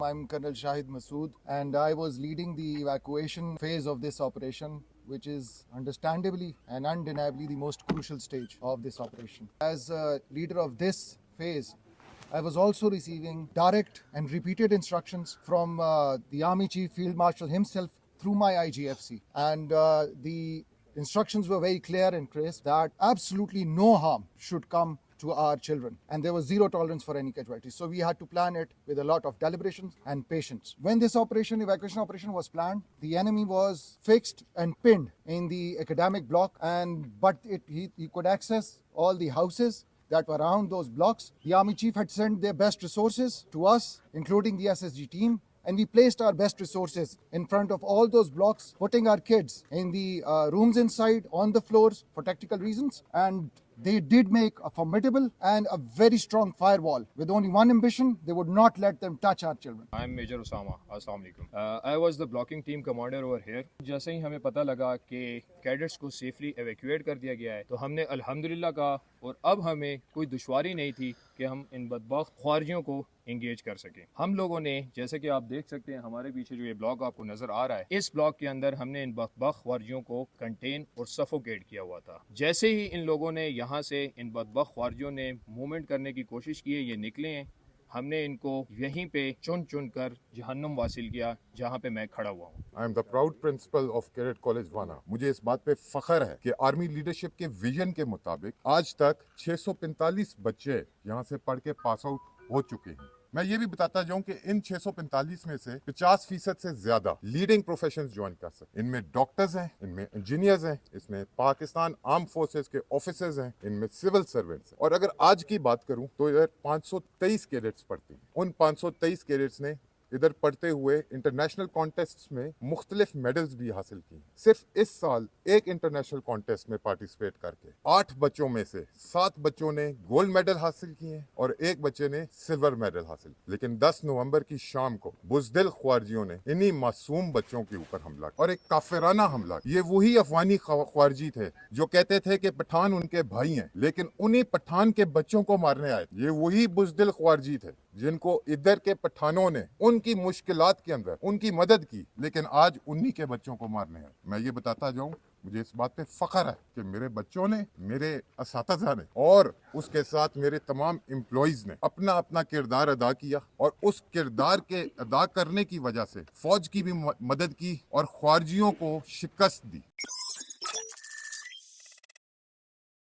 I'm Colonel Shahid Masood, and I was leading the evacuation phase of this operation, which is understandably and undeniably the most crucial stage of this operation. As a leader of this phase, I was also receiving direct and repeated instructions from the Army Chief Field Marshal himself through my IGFC. And the instructions were very clear and crisp that absolutely no harm should come to our children, and there was zero tolerance for any casualties. So we had to plan it with a lot of deliberation and patience. When this evacuation operation was planned, the enemy was fixed and pinned in the academic block, but he could access all the houses that were around those blocks. The Army Chief had sent their best resources to us, including the SSG team, and we placed our best resources in front of all those blocks, putting our kids in the rooms inside, on the floors for tactical reasons. And they did make a formidable and a very strong firewall with only one ambition: they would not let them touch our children. I'm Major Osama. Assalamu alaikum. I was the blocking team commander over here. جیسے ہی ہمیں پتہ لگا کہ cadets کو safely evacuate کر دیا گیا ہے تو ہم نے الحمدللہ کہا، اور اب ہمیں کوئی دشواری نہیں تھی کہ ہم ان بدبخت خواریوں کو انگیج کر سکیں. ہم لوگوں نے، جیسے کہ آپ دیکھ سکتے ہیں ہمارے پیچھے جو یہ بلاک آپ کو نظر آ رہا ہے، اس بلاک کے اندر ہم نے ان بدبخت خواریوں کو کنٹین اور سفوکیٹ کیا ہوا تھا. جیسے ہی ان لوگوں نے یہاں سے، ان بدبخت خواریوں نے موومنٹ کرنے کی کوشش کی ہے، یہ نکلے ہیں، ہم نے ان کو یہیں پہ چن کر جہنم واصل کیا جہاں پہ میں کھڑا ہوا ہوں. I am the proud principal of Cadet College Wana. مجھے اس بات پہ فخر ہے کہ آرمی لیڈرشپ کے ویژن کے مطابق آج تک 645 بچے یہاں سے پڑھ کے پاس آؤٹ ہو چکے ہیں. میں یہ بھی بتاتا جاؤں کہ ان 645 میں سے 50% سے زیادہ لیڈنگ پروفیشنز جوائن کر سکتے. ان میں ڈاکٹرز ہیں، ان میں انجینئرز ہیں، اس میں پاکستان آرم فورسز کے آفیسرز ہیں، ان میں سول سرونٹس ہیں. اور اگر آج کی بات کروں تو ادھر 523 کیڈٹس پڑھتے ہیں. ان 523 کیڈٹس نے ادھر پڑھتے ہوئے انٹرنیشنل کانٹیسٹ میں مختلف میڈلز بھی حاصل کی. صرف اس سال ایک انٹرنیشنل کانٹیسٹ میں پارٹیسپیٹ کر کے 8 بچوں میں سے 7 بچوں نے گولڈ میڈل حاصل کیے ہیں اور ایک بچے نے سلور میڈل حاصل. لیکن 10 نومبر کی شام کو بزدل خوارجیوں نے انہی معصوم بچوں کے اوپر حملہ کیا، اور ایک کافرانہ حملہ. یہ وہی افغانی خوارجی تھے جو کہتے تھے کہ پٹھان ان کے بھائی ہیں، لیکن انہی پٹھان کے بچوں کو مارنے آئے. یہ وہی بزدل خوارجی تھے جن کو ادھر کے پٹھانوں نے ان کی مشکلات کے اندر ان کی مدد کی، لیکن آج انہی کے بچوں کو مارنے ہیں. میں یہ بتاتا جاؤں، مجھے اس بات پہ فخر ہے کہ میرے بچوں نے، میرے اساتذہ نے اور اس کے ساتھ میرے تمام امپلائیز نے اپنا اپنا کردار ادا کیا، اور اس کردار کے ادا کرنے کی وجہ سے فوج کی بھی مدد کی اور خوارجیوں کو شکست دی.